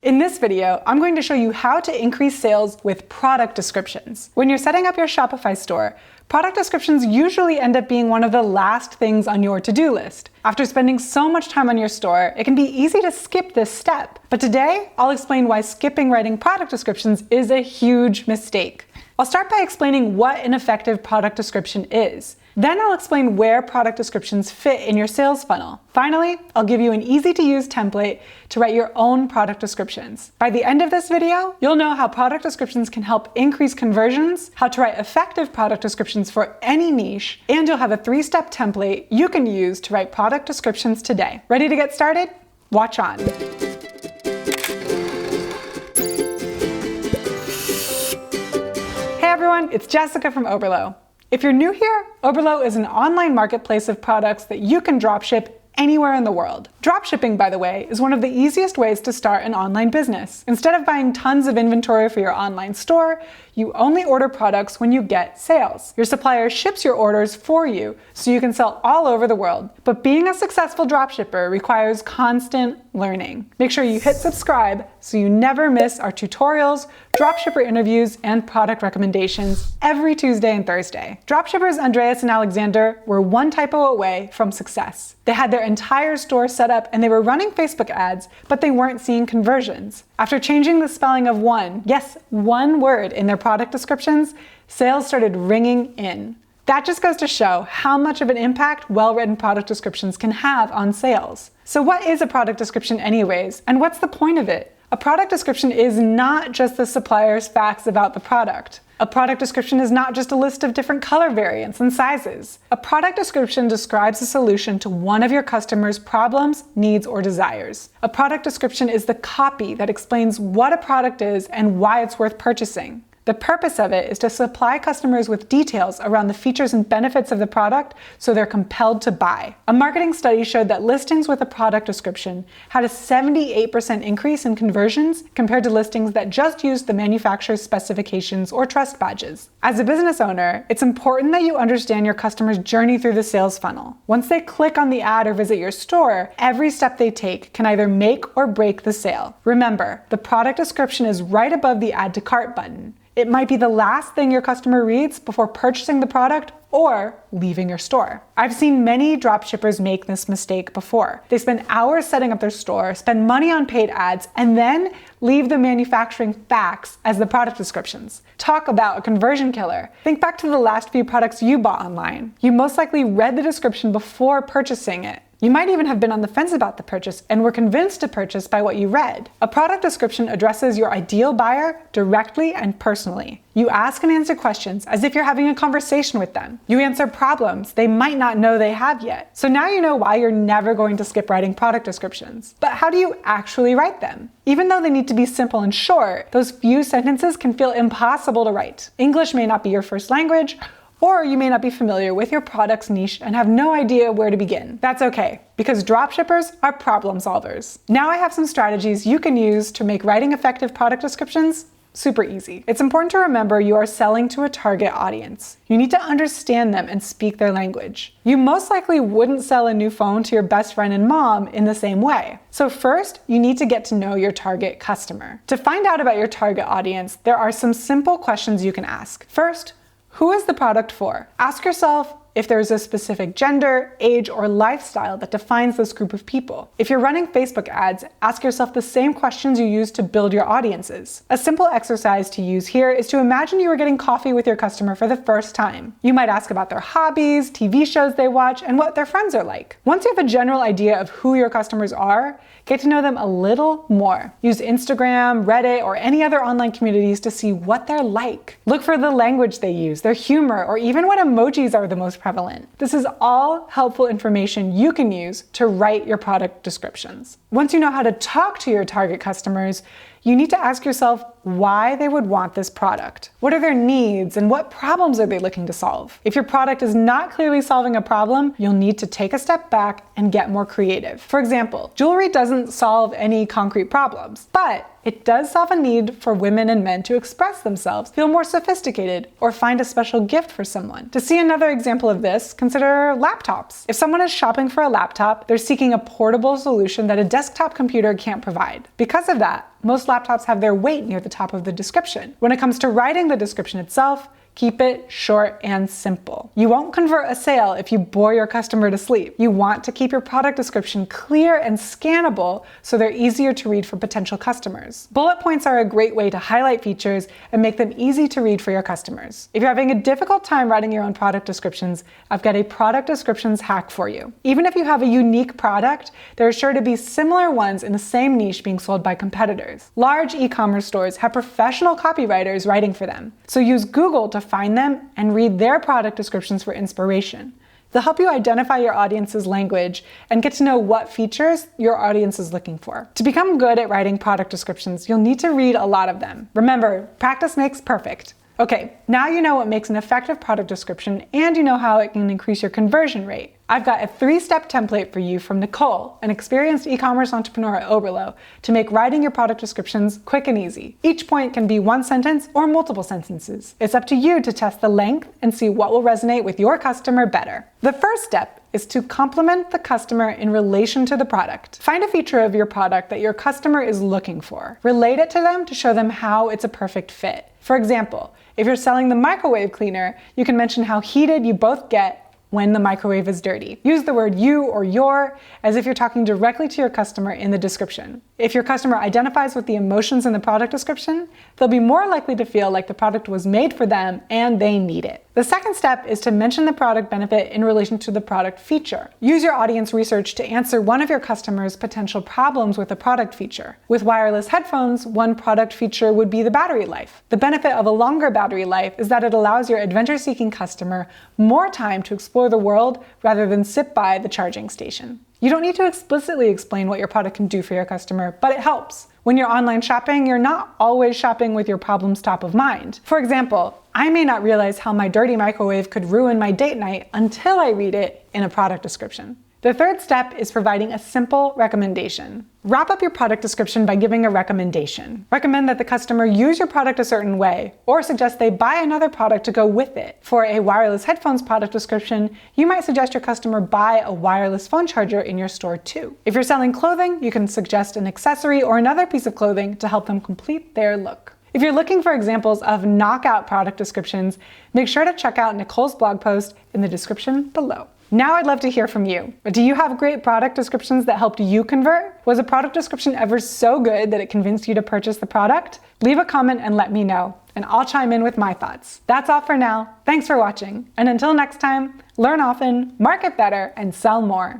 In this video, I'm going to show you how to increase sales with product descriptions. When you're setting up your Shopify store, product descriptions usually end up being one of the last things on your to-do list. After spending so much time on your store, it can be easy to skip this step. But today, I'll explain why skipping writing product descriptions is a huge mistake. I'll start by explaining what an effective product description is. Then I'll explain where product descriptions fit in your sales funnel. Finally, I'll give you an easy-to-use template to write your own product descriptions. By the end of this video, you'll know how product descriptions can help increase conversions, how to write effective product descriptions for any niche, and you'll have a 3-step template you can use to write product descriptions today. Ready to get started? Watch on. Hey everyone, it's Jessica from Oberlo. If you're new here, Oberlo is an online marketplace of products that you can dropship anywhere in the world. Dropshipping, by the way, is one of the easiest ways to start an online business. Instead of buying tons of inventory for your online store, you only order products when you get sales. Your supplier ships your orders for you so you can sell all over the world. But being a successful dropshipper requires constant learning. Make sure you hit subscribe so you never miss our tutorials, dropshipper interviews, and product recommendations every Tuesday and Thursday. Dropshippers Andreas and Alexander were one typo away from success. They had their entire store set up and they were running Facebook ads, but they weren't seeing conversions. After changing the spelling of one word in their product descriptions, sales started ringing in. That just goes to show how much of an impact well-written product descriptions can have on sales. So what is a product description anyways, and what's the point of it? A product description is not just the supplier's facts about the product. A product description is not just a list of different color variants and sizes. A product description describes a solution to one of your customers' problems, needs, or desires. A product description is the copy that explains what a product is and why it's worth purchasing. The purpose of it is to supply customers with details around the features and benefits of the product so they're compelled to buy. A marketing study showed that listings with a product description had a 78% increase in conversions compared to listings that just used the manufacturer's specifications or trust badges. As a business owner, it's important that you understand your customer's journey through the sales funnel. Once they click on the ad or visit your store, every step they take can either make or break the sale. Remember, the product description is right above the add to cart button. It might be the last thing your customer reads before purchasing the product or leaving your store. I've seen many dropshippers make this mistake before. They spend hours setting up their store, spend money on paid ads, and then leave the manufacturing facts as the product descriptions. Talk about a conversion killer. Think back to the last few products you bought online. You most likely read the description before purchasing it. You might even have been on the fence about the purchase and were convinced to purchase by what you read. A product description addresses your ideal buyer directly and personally. You ask and answer questions as if you're having a conversation with them. You answer problems they might not know they have yet. So now you know why you're never going to skip writing product descriptions. But how do you actually write them? Even though they need to be simple and short, those few sentences can feel impossible to write. English may not be your first language, or you may not be familiar with your product's niche and have no idea where to begin. That's okay, because dropshippers are problem solvers. Now I have some strategies you can use to make writing effective product descriptions super easy. It's important to remember you are selling to a target audience. You need to understand them and speak their language. You most likely wouldn't sell a new phone to your best friend and mom in the same way. So first, you need to get to know your target customer. To find out about your target audience, there are some simple questions you can ask. First, who is the product for? Ask yourself if there's a specific gender, age, or lifestyle that defines this group of people. If you're running Facebook ads, ask yourself the same questions you use to build your audiences. A simple exercise to use here is to imagine you are getting coffee with your customer for the first time. You might ask about their hobbies, TV shows they watch, and what their friends are like. Once you have a general idea of who your customers are, get to know them a little more. Use Instagram, Reddit, or any other online communities to see what they're like. Look for the language they use, their humor, or even what emojis are the most prevalent. This is all helpful information you can use to write your product descriptions. Once you know how to talk to your target customers, you need to ask yourself why they would want this product. What are their needs and what problems are they looking to solve? If your product is not clearly solving a problem, you'll need to take a step back and get more creative. For example, jewelry doesn't solve any concrete problems, but it does solve a need for women and men to express themselves, feel more sophisticated, or find a special gift for someone. To see another example example of this, consider laptops. If someone is shopping for a laptop, they're seeking a portable solution that a desktop computer can't provide. Because of that, most laptops have their weight near the top of the description. When it comes to writing the description itself, keep it short and simple. You won't convert a sale if you bore your customer to sleep. You want to keep your product description clear and scannable so they're easier to read for potential customers. Bullet points are a great way to highlight features and make them easy to read for your customers. If you're having a difficult time writing your own product descriptions, I've got a product descriptions hack for you. Even if you have a unique product, there are sure to be similar ones in the same niche being sold by competitors. Large e-commerce stores have professional copywriters writing for them, so use Google to find them and read their product descriptions for inspiration. They'll help you identify your audience's language and get to know what features your audience is looking for. To become good at writing product descriptions, you'll need to read a lot of them. Remember, practice makes perfect. Okay, now you know what makes an effective product description and you know how it can increase your conversion rate. I've got a 3-step template for you from Nicole, an experienced e-commerce entrepreneur at Oberlo, to make writing your product descriptions quick and easy. Each point can be one sentence or multiple sentences. It's up to you to test the length and see what will resonate with your customer better. The first step is to compliment the customer in relation to the product. Find a feature of your product that your customer is looking for. Relate it to them to show them how it's a perfect fit. For example, if you're selling the microwave cleaner, you can mention how heated you both get when the microwave is dirty. Use the word you or your as if you're talking directly to your customer in the description. If your customer identifies with the emotions in the product description, they'll be more likely to feel like the product was made for them and they need it. The second step is to mention the product benefit in relation to the product feature. Use your audience research to answer one of your customers' potential problems with a product feature. With wireless headphones, one product feature would be the battery life. The benefit of a longer battery life is that it allows your adventure-seeking customer more time to explore the world rather than sit by the charging station. You don't need to explicitly explain what your product can do for your customer, but it helps. When you're online shopping, you're not always shopping with your problems top of mind. For example, I may not realize how my dirty microwave could ruin my date night until I read it in a product description. The third step is providing a simple recommendation. Wrap up your product description by giving a recommendation. Recommend that the customer use your product a certain way, or suggest they buy another product to go with it. For a wireless headphones product description, you might suggest your customer buy a wireless phone charger in your store too. If you're selling clothing, you can suggest an accessory or another piece of clothing to help them complete their look. If you're looking for examples of knockout product descriptions, make sure to check out Nicole's blog post in the description below. Now I'd love to hear from you. Do you have great product descriptions that helped you convert? Was a product description ever so good that it convinced you to purchase the product? Leave a comment and let me know, and I'll chime in with my thoughts. That's all for now. Thanks for watching, and until next time, learn often, market better, and sell more.